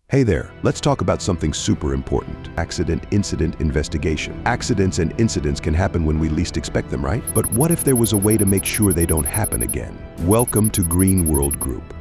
Hey there, let's talk about something super important. Accident-incident investigation. Accidents and incidents can happen when we least expect them, right? But what if there was a way to make sure they don't happen again? Welcome to Green World Group.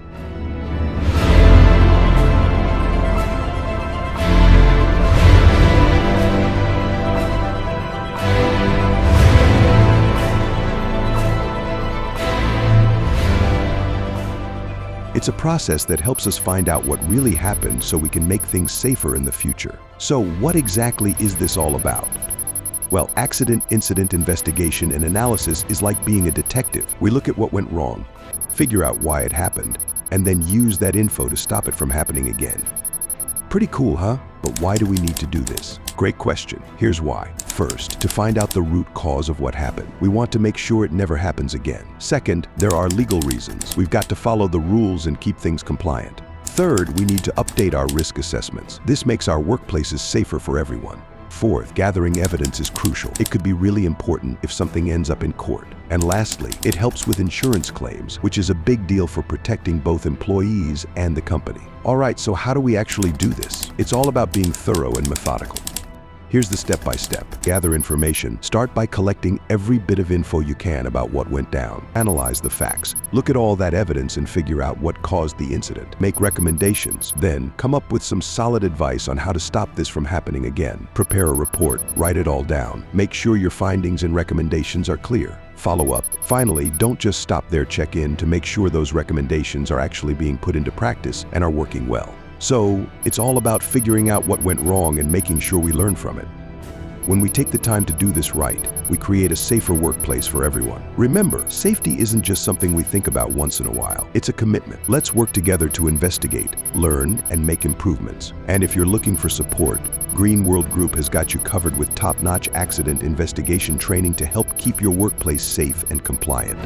It's a process that helps us find out what really happened so we can make things safer in the future. So what exactly is this all about? Well, accident-incident investigation and analysis is like being a detective. We look at what went wrong, figure out why it happened, and then use that info to stop it from happening again. Pretty cool, huh? But why do we need to do this? Great question. Here's why. First, to find out the root cause of what happened. We want to make sure it never happens again. Second, there are legal reasons. We've got to follow the rules and keep things compliant. Third, we need to update our risk assessments. This makes our workplaces safer for everyone. Fourth, gathering evidence is crucial. It could be really important if something ends up in court. And lastly, it helps with insurance claims, which is a big deal for protecting both employees and the company. All right, so how do we actually do this? It's all about being thorough and methodical. Here's the step-by-step. Gather information. Start by collecting every bit of info you can about what went down. Analyze the facts. Look at all that evidence and figure out what caused the incident. Make recommendations. Then, come up with some solid advice on how to stop this from happening again. Prepare a report. Write it all down. Make sure your findings and recommendations are clear. Follow up. Finally, don't just stop there. Check in to make sure those recommendations are actually being put into practice and are working well. So, it's all about figuring out what went wrong and making sure we learn from it. When we take the time to do this right, we create a safer workplace for everyone. Remember, safety isn't just something we think about once in a while. It's a commitment. Let's work together to investigate, learn, and make improvements. And if you're looking for support, Green World Group has got you covered with top-notch accident investigation training to help keep your workplace safe and compliant.